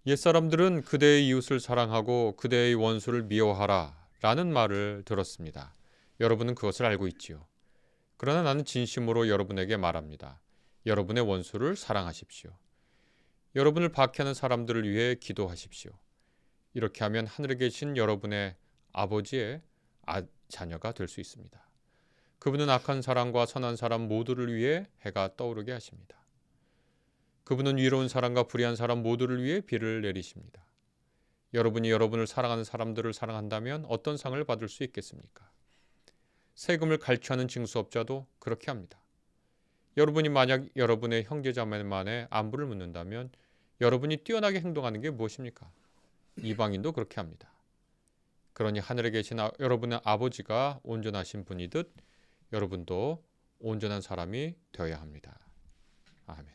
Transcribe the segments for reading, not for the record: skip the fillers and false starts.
옛사람들은 그대의 이웃을 사랑하고 그대의 원수를 미워하라 라는 말을 들었습니다. 여러분은 그것을 알고 있지요. 그러나 나는 진심으로 여러분에게 말합니다. 여러분의 원수를 사랑하십시오. 여러분을 박해하는 사람들을 위해 기도하십시오. 이렇게 하면 하늘에 계신 여러분의 아버지의 자녀가 될 수 있습니다. 그분은 악한 사람과 선한 사람 모두를 위해 해가 떠오르게 하십니다. 그분은 위로운 사람과 불의한 사람 모두를 위해 비를 내리십니다. 여러분이 여러분을 사랑하는 사람들을 사랑한다면 어떤 상을 받을 수 있겠습니까? 세금을 갈취하는 징수업자도 그렇게 합니다. 여러분이 만약 여러분의 형제자매만의 안부를 묻는다면 여러분이 뛰어나게 행동하는 게 무엇입니까? 이방인도 그렇게 합니다. 그러니 하늘에 계신 여러분의 아버지가 온전하신 분이듯 여러분도 온전한 사람이 되어야 합니다. 아멘.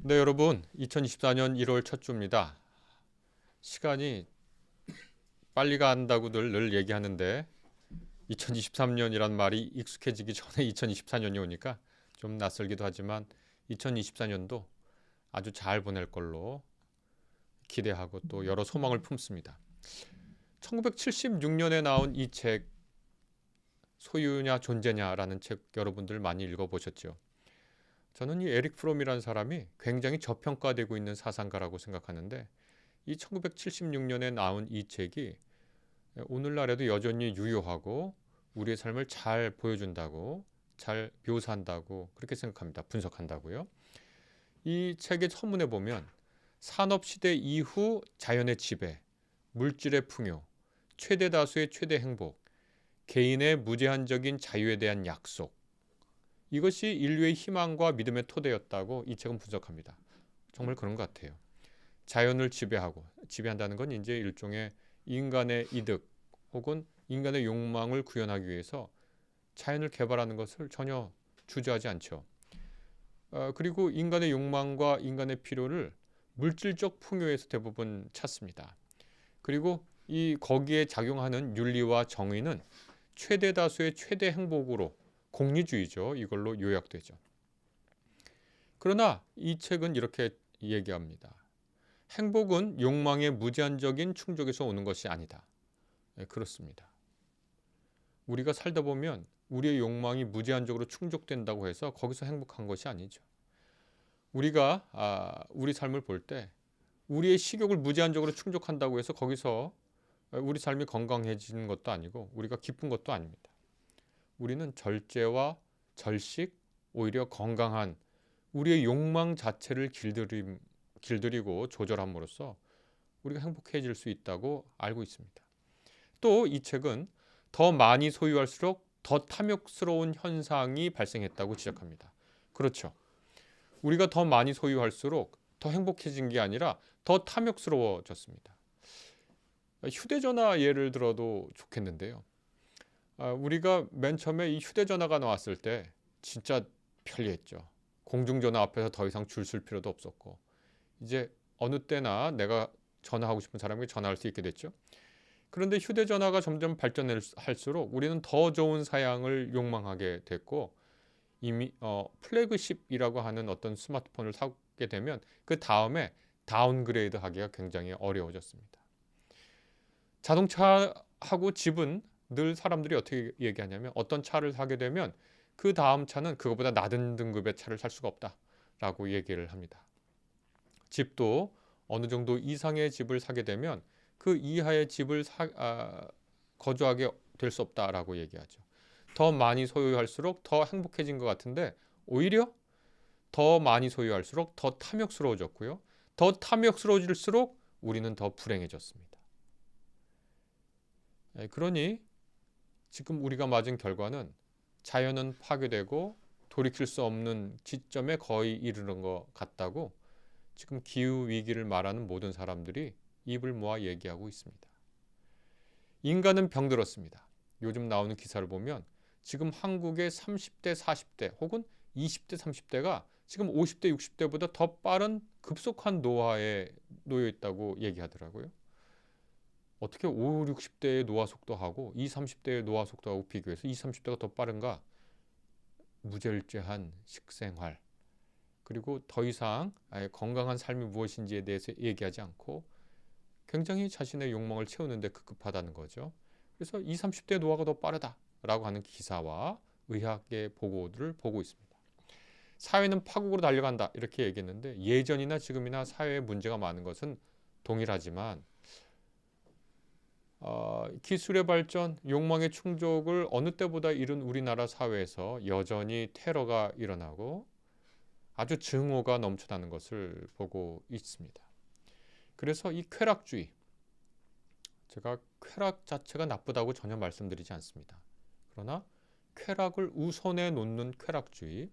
네, 여러분, 2024년 1월 첫 주입니다. 시간이 빨리 간다고들 늘 얘기하는데 2023년이란 말이 익숙해지기 전에 2024년이 오니까 좀 낯설기도 하지만 2024년도 아주 잘 보낼 걸로 기대하고 또 여러 소망을 품습니다. 1976년에 나온 이 책 소유냐 존재냐라는 책 여러분들 많이 읽어보셨죠? 저는 이 에릭 프롬이라는 사람이 굉장히 저평가되고 있는 사상가라고 생각하는데 이 1976년에 나온 이 책이 오늘날에도 여전히 유효하고 우리의 삶을 잘 보여준다고 잘 묘사한다고 그렇게 생각합니다. 분석한다고요. 이 책의 서문에 보면 산업시대 이후 자연의 지배, 물질의 풍요, 최대 다수의 최대 행복, 개인의 무제한적인 자유에 대한 약속, 이것이 인류의 희망과 믿음의 토대였다고 이 책은 분석합니다. 정말 그런 것 같아요. 자연을 지배한다는 건 이제 일종의 인간의 이득 혹은 인간의 욕망을 구현하기 위해서 자연을 개발하는 것을 전혀 주저하지 않죠. 그리고 인간의 욕망과 인간의 필요를 물질적 풍요에서 대부분 찾습니다. 그리고 거기에 작용하는 윤리와 정의는 최대 다수의 최대 행복으로 공리주의죠. 이걸로 요약되죠. 그러나 이 책은 이렇게 얘기합니다. 행복은 욕망의 무제한적인 충족에서 오는 것이 아니다. 네, 그렇습니다. 우리가 살다 보면 우리의 욕망이 무제한적으로 충족된다고 해서 거기서 행복한 것이 아니죠. 우리가 우리 삶을 볼 때 우리의 식욕을 무제한적으로 충족한다고 해서 거기서 우리 삶이 건강해지는 것도 아니고 우리가 기쁜 것도 아닙니다. 우리는 절제와 절식, 오히려 건강한 우리의 욕망 자체를 길들이고 조절함으로써 우리가 행복해질 수 있다고 알고 있습니다. 또 이 책은 더 많이 소유할수록 더 탐욕스러운 현상이 발생했다고 지적합니다. 그렇죠. 우리가 더 많이 소유할수록 더 행복해진 게 아니라 더 탐욕스러워졌습니다. 휴대전화 예를 들어도 좋겠는데요. 우리가 맨 처음에 이 휴대전화가 나왔을 때 진짜 편리했죠. 공중전화 앞에서 더 이상 줄 쓸 필요도 없었고 이제 어느 때나 내가 전화하고 싶은 사람에게 전화할 수 있게 됐죠. 그런데 휴대전화가 점점 발전할수록 우리는 더 좋은 사양을 욕망하게 됐고 이미 플래그십이라고 하는 어떤 스마트폰을 사게 되면 그 다음에 다운그레이드 하기가 굉장히 어려워졌습니다. 자동차하고 집은 늘 사람들이 어떻게 얘기하냐면 어떤 차를 사게 되면 그 다음 차는 그거보다 낮은 등급의 차를 살 수가 없다라고 얘기를 합니다. 집도 어느 정도 이상의 집을 사게 되면 그 이하의 집을 거주하게 될 수 없다라고 얘기하죠. 더 많이 소유할수록 더 행복해진 것 같은데 오히려 더 많이 소유할수록 더 탐욕스러워졌고요. 더 지금 우리가 맞은 결과는 자연은 파괴되고 돌이킬 수 없는 지점에 거의 이르는 것 같다고 지금 기후 위기를 말하는 모든 사람들이 입을 모아 얘기하고 있습니다. 인간은 병들었습니다. 요즘 나오는 기사를 보면 지금 한국의 30대, 40대 혹은 20대, 30대가 지금 50대, 60대보다 더 빠른 급속한 노화에 놓여 있다고 얘기하더라고요. 어떻게 5, 60대의 노화 속도하고 20, 30대의 노화 속도하고 비교해서 20, 30대가 더 빠른가? 무절제한 식생활, 그리고 더 이상 건강한 삶이 무엇인지에 대해서 얘기하지 않고 굉장히 자신의 욕망을 채우는 데 급급하다는 거죠. 그래서 20, 30대 노화가 더 빠르다라고 하는 기사와 의학의 보고들을 보고 있습니다. 사회는 파국으로 달려간다 이렇게 얘기했는데 예전이나 지금이나 사회에 문제가 많은 것은 동일하지만 기술의 발전, 욕망의 충족을 어느 때보다 이룬 우리나라 사회에서 여전히 테러가 일어나고 아주 증오가 넘쳐나는 것을 보고 있습니다. 그래서 이 쾌락주의, 제가 쾌락 자체가 나쁘다고 전혀 말씀드리지 않습니다. 그러나 쾌락을 우선에 놓는 쾌락주의,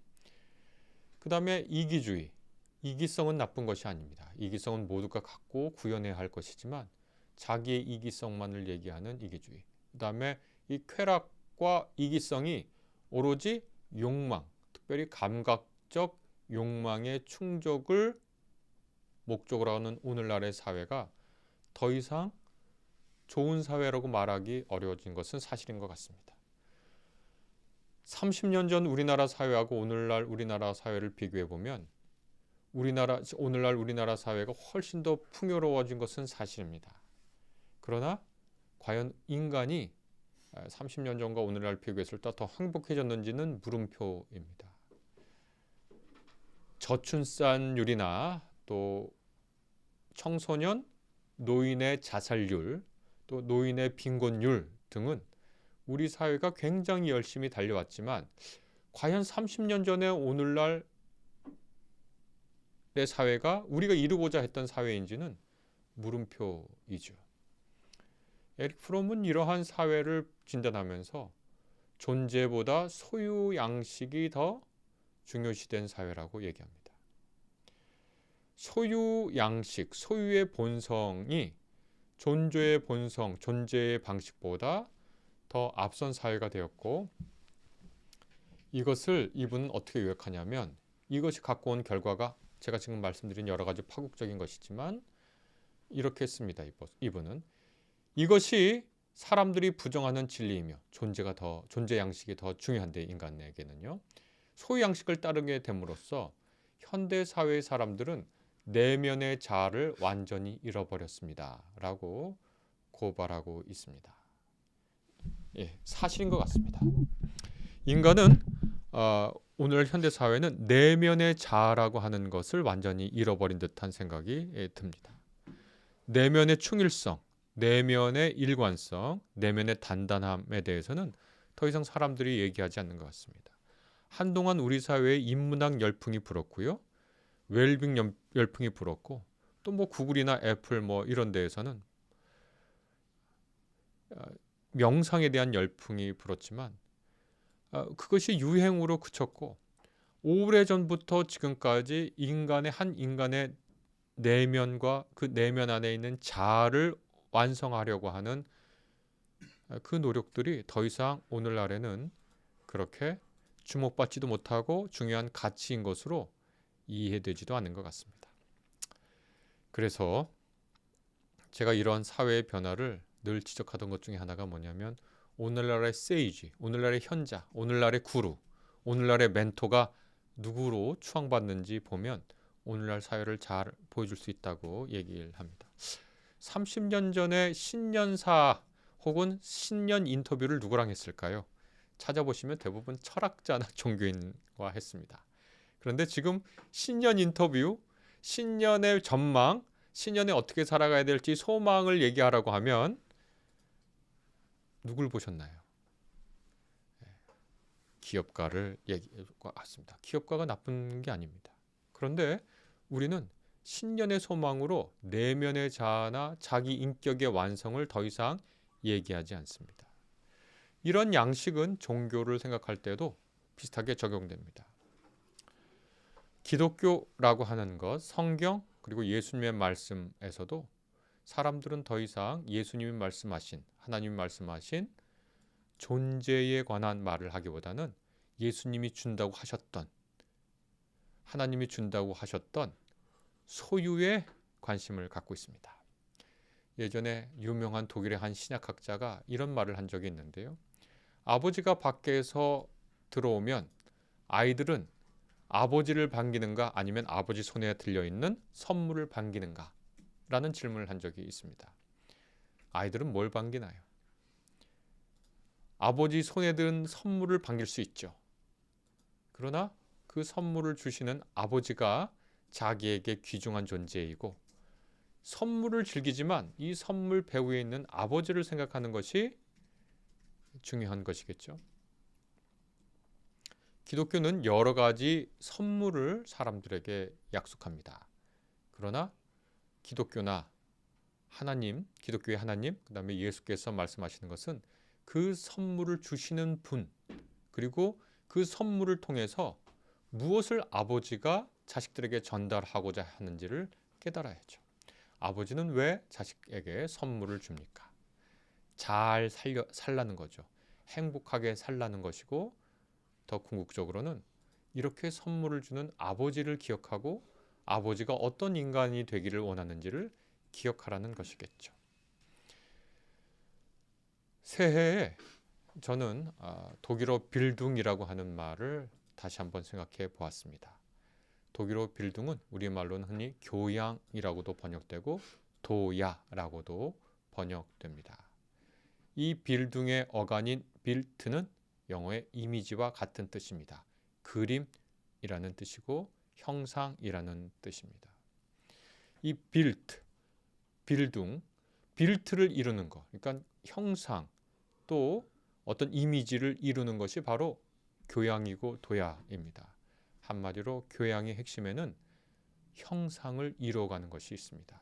그 다음에 이기주의, 이기성은 나쁜 것이 아닙니다. 이기성은 모두가 갖고 구현해야 할 것이지만 자기의 이기성만을 얘기하는 이기주의, 그 다음에 이 쾌락과 이기성이 오로지 욕망, 특별히 감각적 욕망의 충족을 목적으로 하는 오늘날의 사회가 더 이상 좋은 사회라고 말하기 어려워진 것은 사실인 것 같습니다. 30년 전 우리나라 사회하고 오늘날 우리나라 사회를 비교해 보면 오늘날 우리나라 사회가 훨씬 더 풍요로워진 것은 사실입니다. 그러나 과연 인간이 30년 전과 오늘날 비교했을 때 더 행복해졌는지는 물음표입니다. 저출산율이나 또 청소년, 노인의 자살률, 또 노인의 빈곤율 등은 우리 사회가 굉장히 열심히 달려왔지만 과연 30년 전에 오늘날의 사회가 우리가 이루고자 했던 사회인지는 물음표이죠. 에릭 프롬은 이러한 사회를 진단하면서 존재보다 소유 양식이 더 중요시된 사회라고 얘기합니다. 소유 양식, 소유의 본성이 존재의 본성, 존재의 방식보다 더 앞선 사회가 되었고, 이것을 이분은 어떻게 요약하냐면 이것이 갖고 온 결과가 제가 지금 말씀드린 여러 가지 파국적인 것이지만 이렇게 씁니다. 이분은 이것이 사람들이 부정하는 진리이며 존재 양식이 더 중요한데 인간에게는요. 소유 양식을 따르게 됨으로써 현대 사회의 사람들은 내면의 자아를 완전히 잃어버렸습니다. 라고 고발하고 있습니다. 예, 사실인 것 같습니다. 인간은 오늘 현대 사회는 내면의 자아라고 하는 것을 완전히 잃어버린 듯한 생각이 듭니다. 내면의 충일성, 내면의 일관성, 내면의 단단함에 대해서는 더 이상 사람들이 얘기하지 않는 것 같습니다. 한동안 우리 사회에 인문학 열풍이 불었고요. 웰빙 열풍이 불었고 또 뭐 구글이나 애플 뭐 이런 데에서는 명상에 대한 열풍이 불었지만 그것이 유행으로 그쳤고 오래전부터 지금까지 한 인간의 내면과 그 내면 안에 있는 자아를 완성하려고 하는 그 노력들이 더 이상 오늘날에는 그렇게 주목받지도 못하고 중요한 가치인 것으로 이해되지도 않는 것 같습니다. 그래서 제가 이러한 사회의 변화를 늘 지적하던 것 중에 하나가 뭐냐면 오늘날의 세이지, 오늘날의 현자, 오늘날의 구루, 오늘날의 멘토가 누구로 추앙받는지 보면 오늘날 사회를 잘 보여줄 수 있다고 얘기를 합니다. 30년 전에 신년사 혹은 신년 인터뷰를 누구랑 했을까요? 찾아보시면 대부분 철학자나 종교인과 했습니다. 그런데 지금 신년 인터뷰, 신년의 전망, 신년에 어떻게 살아가야 될지 소망을 얘기하라고 하면 누굴 보셨나요? 기업가를 얘기해 왔습니다. 기업가가 나쁜 게 아닙니다. 그런데 우리는 신년의 소망으로 내면의 자아나 자기 인격의 완성을 더 이상 얘기하지 않습니다. 이런 양식은 종교를 생각할 때도 비슷하게 적용됩니다. 기독교라고 하는 것, 성경 그리고 예수님의 말씀에서도 사람들은 더 이상 예수님이 말씀하신, 하나님이 말씀하신 존재에 관한 말을 하기보다는 예수님이 준다고 하셨던, 하나님이 준다고 하셨던 소유에 관심을 갖고 있습니다. 예전에 유명한 독일의 한 신약학자가 이런 말을 한 적이 있는데요. 아버지가 밖에서 들어오면 아이들은 아버지를 반기는가 아니면 아버지 손에 들려있는 선물을 반기는가 라는 질문을 한 적이 있습니다. 아이들은 뭘 반기나요? 아버지 손에 든 선물을 반길 수 있죠. 그러나 그 선물을 주시는 아버지가 자기에게 귀중한 존재이고 선물을 즐기지만 이 선물 배후에 있는 아버지를 생각하는 것이 중요한 것이겠죠. 기독교는 여러 가지 선물을 사람들에게 약속합니다. 그러나 기독교나 하나님, 기독교의 하나님, 그 다음에 예수께서 말씀하시는 것은 그 선물을 주시는 분, 그리고 그 선물을 통해서 무엇을 아버지가 자식들에게 전달하고자 하는지를 깨달아야죠. 아버지는 왜 자식에게 선물을 줍니까? 잘 살라는 거죠. 행복하게 살라는 것이고 더 궁극적으로는 이렇게 선물을 주는 아버지를 기억하고 아버지가 어떤 인간이 되기를 원하는지를 기억하라는 것이겠죠. 새해에 저는 독일어 빌둥이라고 하는 말을 다시 한번 생각해 보았습니다. 독일어 빌둥은 우리말로는 흔히 교양이라고도 번역되고 도야라고도 번역됩니다. 이 빌둥의 어간인 빌트는 영어의 이미지와 같은 뜻입니다. 그림이라는 뜻이고 형상이라는 뜻입니다. 이 빌둥, 빌트를 이루는 것, 그러니까 형상 또 어떤 이미지를 이루는 것이 바로 교양이고 도야입니다. 한마디로 교양의 핵심에는 형상을 이루어가는 것이 있습니다.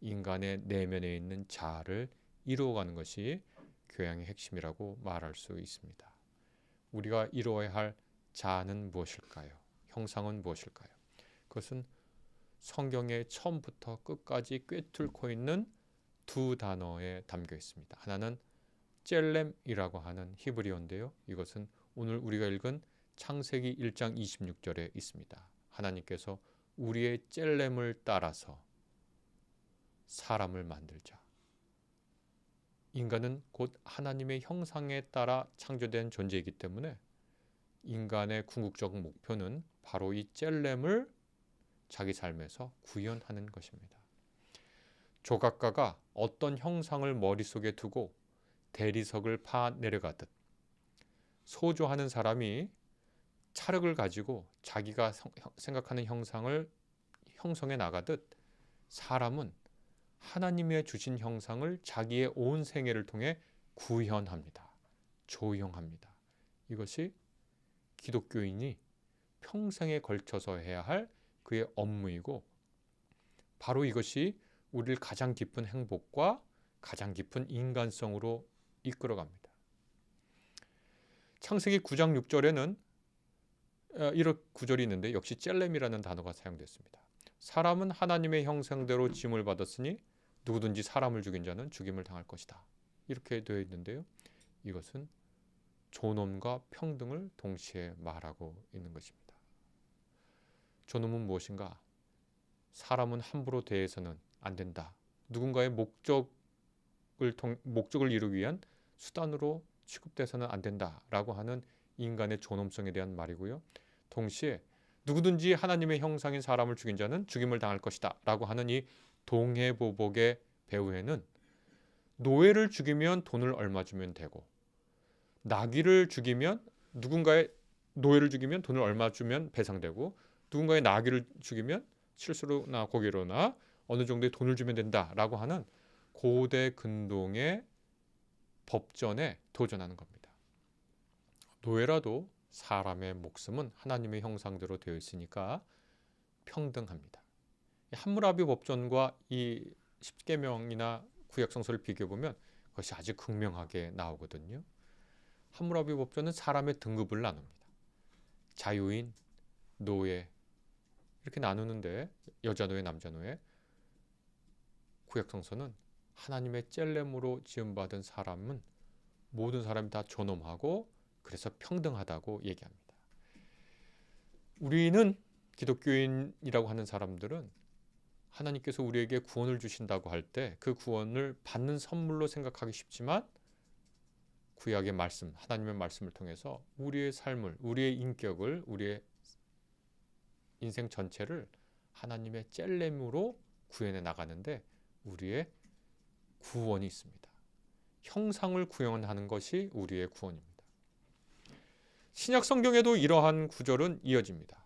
인간의 내면에 있는 자아를 이루어가는 것이 교양의 핵심이라고 말할 수 있습니다. 우리가 이루어야 할 자아는 무엇일까요? 형상은 무엇일까요? 그것은 성경의 처음부터 끝까지 꿰뚫고 있는 두 단어에 담겨 있습니다. 하나는 젤렘이라고 하는 히브리어인데요. 이것은 오늘 우리가 읽은 창세기 1장 26절에 있습니다. 하나님께서 우리의 젤렘을 따라서 사람을 만들자. 인간은 곧 하나님의 형상에 따라 창조된 존재이기 때문에 인간의 궁극적 목표는 바로 이 젤렘을 자기 삶에서 구현하는 것입니다. 조각가가 어떤 형상을 머릿속에 두고 대리석을 파 내려가듯 소조하는 사람이 찰흙을 가지고 자기가 생각하는 형상을 형성해 나가듯 사람은 하나님의 주신 형상을 자기의 온 생애를 통해 구현합니다. 조형합니다. 이것이 기독교인이 평생에 걸쳐서 해야 할 그의 업무이고 바로 이것이 우리를 가장 깊은 행복과 가장 깊은 인간성으로 이끌어갑니다. 창세기 9장 6절에는 이런 구절이 있는데 역시 젤렘이라는 단어가 사용됐습니다. 사람은 하나님의 형상대로 지음을 받았으니 누구든지 사람을 죽인 자는 죽임을 당할 것이다. 이렇게 되어 있는데요. 이것은 존엄과 평등을 동시에 말하고 있는 것입니다. 존엄은 무엇인가? 사람은 함부로 대해서는 안 된다. 누군가의 목적을 이루기 위한 수단으로 취급돼서는 안 된다라고 하는 인간의 존엄성에 대한 말이고요. 동시에 누구든지 하나님의 형상인 사람을 죽인 자는 죽임을 당할 것이다 라고 하는 이 동해보복의 배후에는 노예를 죽이면 돈을 얼마 주면 되고 나귀를 죽이면 누군가의 노예를 죽이면 돈을 얼마 주면 배상되고 누군가의 나귀를 죽이면 실수로나 고의로나 어느 정도의 돈을 주면 된다라고 하는 고대 근동의 법전에 도전하는 겁니다. 노예라도 사람의 목숨은 하나님의 형상대로 되어 있으니까 평등합니다. 함무라비 법전과 이 십계명이나 구약성서를 비교해 보면 그것이 아주 극명하게 나오거든요. 함무라비 법전은 사람의 등급을 나눕니다. 자유인, 노예 이렇게 나누는데 여자 노예, 남자 노예. 구약 성서는 하나님의 젤렘으로 지음받은 사람은 모든 사람이 다 존엄하고 그래서 평등하다고 얘기합니다. 우리는 기독교인이라고 하는 사람들은 하나님께서 우리에게 구원을 주신다고 할 때 그 구원을 받는 선물로 생각하기 쉽지만 구약의 말씀, 하나님의 말씀을 통해서 우리의 삶을, 우리의 인격을, 우리의 인생 전체를 하나님의 젤렘으로 구현해 나가는데 우리의 구원이 있습니다. 형상을 구현하는 것이 우리의 구원입니다. 신약 성경에도 이러한 구절은 이어집니다.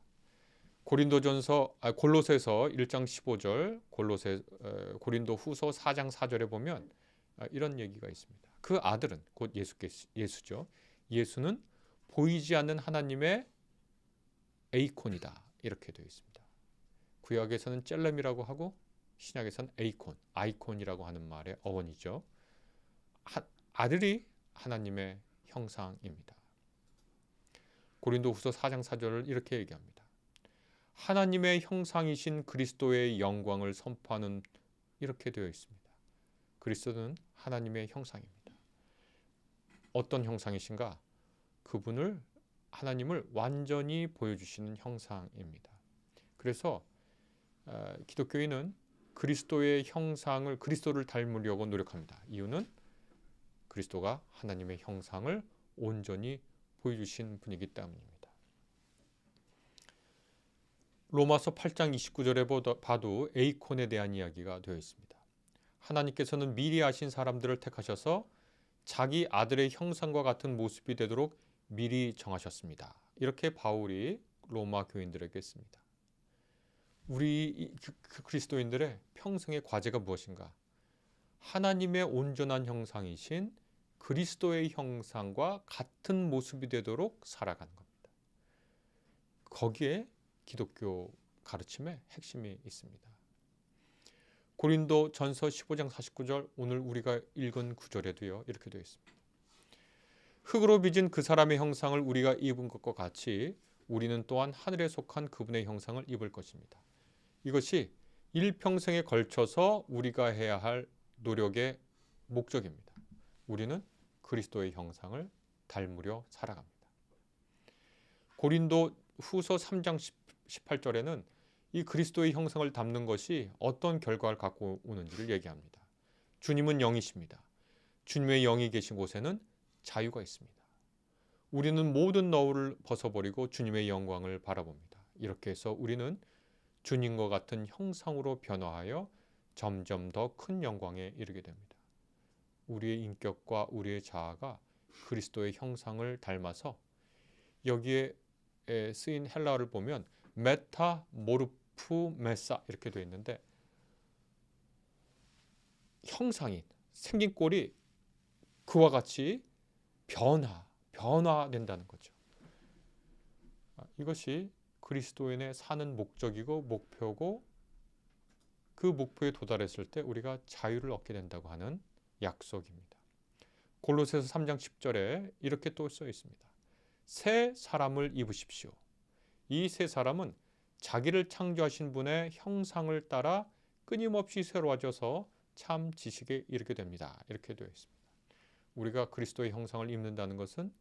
골로새서 1장 15절, 고린도 후서 4장 4절에 보면 이런 얘기가 있습니다. 그 아들은 곧 예수죠. 예수는 보이지 않는 하나님의 에이콘이다. 이렇게 되어 있습니다. 구약에서는 젤렘이라고 하고 신약에서는 에이콘, 아이콘이라고 하는 말의 어원이죠. 아들이 하나님의 형상입니다. 고린도 후서 4장 4절을 이렇게 얘기합니다. 하나님의 형상이신 그리스도의 영광을 선포하는 이렇게 되어 있습니다. 그리스도는 하나님의 형상입니다. 어떤 형상이신가? 그분을 하나님을 완전히 보여주시는 형상입니다. 그래서 기독교인은 그리스도의 형상을 그리스도를 닮으려고 노력합니다. 이유는 그리스도가 하나님의 형상을 온전히 보여주신 분이기 때문입니다. 로마서 8장 29절에 봐도 에이콘에 대한 이야기가 되어 있습니다. 하나님께서는 미리 아신 사람들을 택하셔서 자기 아들의 형상과 같은 모습이 되도록 미리 정하셨습니다. 이렇게 바울이 로마 교인들에게 했습니다. 우리 그리스도인들의 평생의 과제가 무엇인가? 하나님의 온전한 형상이신 그리스도의 형상과 같은 모습이 되도록 살아가는 겁니다. 거기에 기독교 가르침의 핵심이 있습니다. 고린도 전서 15장 49절 오늘 우리가 읽은 구절에도요 이렇게 되어 있습니다. 흙으로 빚은 그 사람의 형상을 우리가 입은 것과 같이 우리는 또한 하늘에 속한 그분의 형상을 입을 것입니다. 이것이 일평생에 걸쳐서 우리가 해야 할 노력의 목적입니다. 우리는 그리스도의 형상을 닮으려 살아갑니다. 고린도 후서 3장 18절에는 이 그리스도의 형상을 담는 것이 어떤 결과를 갖고 오는지를 얘기합니다. 주님은 영이십니다. 주님의 영이 계신 곳에는 자유가 있습니다. 우리는 모든 너울을 벗어버리고 주님의 영광을 바라봅니다. 이렇게 해서 우리는 주님과 같은 형상으로 변화하여 점점 더 큰 영광에 이르게 됩니다. 우리의 인격과 우리의 자아가 그리스도의 형상을 닮아서 여기에 쓰인 헬라어를 보면 메타모르프메사 이렇게 되어 있는데 형상이 생긴 꼴이 그와 같이 변화된다는 거죠. 이것이 그리스도인의 사는 목적이고 목표고 그 목표에 도달했을 때 우리가 자유를 얻게 된다고 하는 약속입니다. 골로새서 3장 10절에 이렇게 또 써 있습니다. 새 사람을 입으십시오. 이 새 사람은 자기를 창조하신 분의 형상을 따라 끊임없이 새로워져서 참 지식에 이르게 됩니다. 이렇게 되어 있습니다. 우리가 그리스도의 형상을 입는다는 것은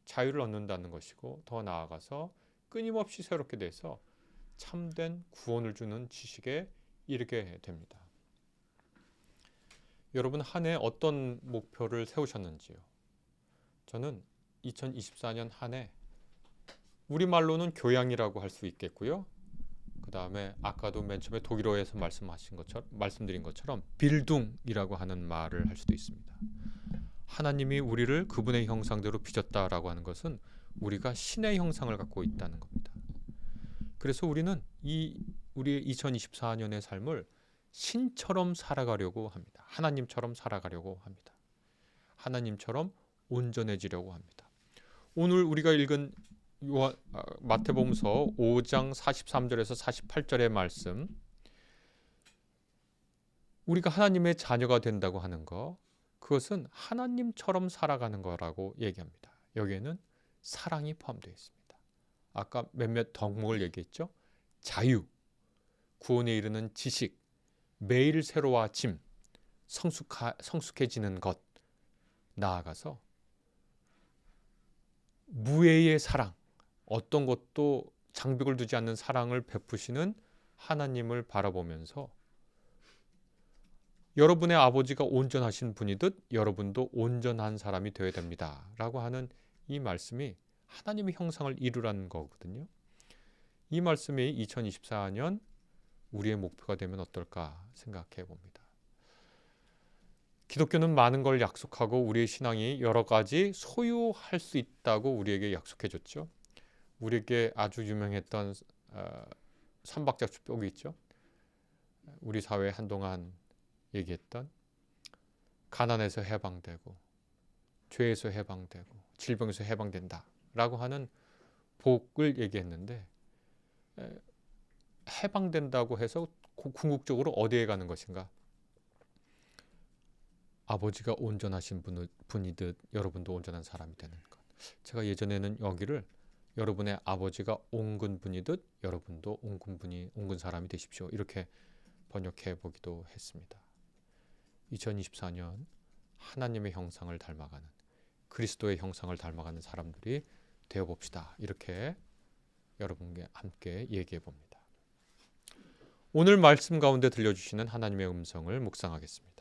자유를 얻는다는 것이고 더 나아가서 끊임없이 새롭게 돼서 참된 구원을 주는 지식에 이르게 됩니다. 여러분 한 해 어떤 목표를 세우셨는지요? 저는 2024년 한 해 우리말로는 교양이라고 할 수 있겠고요. 그 다음에 아까도 맨 처음에 독일어에서 말씀드린 것처럼 빌둥이라고 하는 말을 할 수도 있습니다. 하나님이 우리를 그분의 형상대로 빚었다라고 하는 것은 우리가 신의 형상을 갖고 있다는 겁니다. 그래서 우리는 우리의 2024년의 삶을 신처럼 살아가려고 합니다. 하나님처럼 살아가려고 합니다. 하나님처럼 온전해지려고 합니다. 오늘 우리가 읽은 마태복음서 5장 43절에서 48절의 말씀, 우리가 하나님의 자녀가 된다고 하는 것, 그것은 하나님처럼 살아가는 거라고 얘기합니다. 여기에는 사랑이 포함되어 있습니다. 아까 몇몇 덕목을 얘기했죠. 자유, 구원에 이르는 지식, 매일 새로워짐, 성숙해지는 것, 나아가서 무해의 사랑, 어떤 것도 장벽을 두지 않는 사랑을 베푸시는 하나님을 바라보면서 여러분의 아버지가 온전하신 분이듯 여러분도 온전한 사람이 되어야 됩니다. 라고 하는 이 말씀이 하나님의 형상을 이루라는 거거든요. 이 말씀이 2024년 우리의 목표가 되면 어떨까 생각해 봅니다. 기독교는 많은 걸 약속하고 우리의 신앙이 여러 가지 소유할 수 있다고 우리에게 약속해 줬죠. 우리에게 아주 유명했던 삼박자 축복이 있죠. 우리 사회에 한동안 얘기했던 가난에서 해방되고 죄에서 해방되고 질병에서 해방된다 라고 하는 복을 얘기했는데, 해방된다고 해서 궁극적으로 어디에 가는 것인가? 아버지가 온전하신 분이듯 여러분도 온전한 사람이 되는 것. 제가 예전에는 여기를 여러분의 아버지가 온근 분이듯 여러분도 온근 사람이 되십시오, 이렇게 번역해 보기도 했습니다. 2024년 하나님의 형상을 닮아가는, 그리스도의 형상을 닮아가는 사람들이 되어봅시다. 이렇게 여러분께 함께 얘기해 봅니다. 오늘 말씀 가운데 들려주시는 하나님의 음성을 묵상하겠습니다.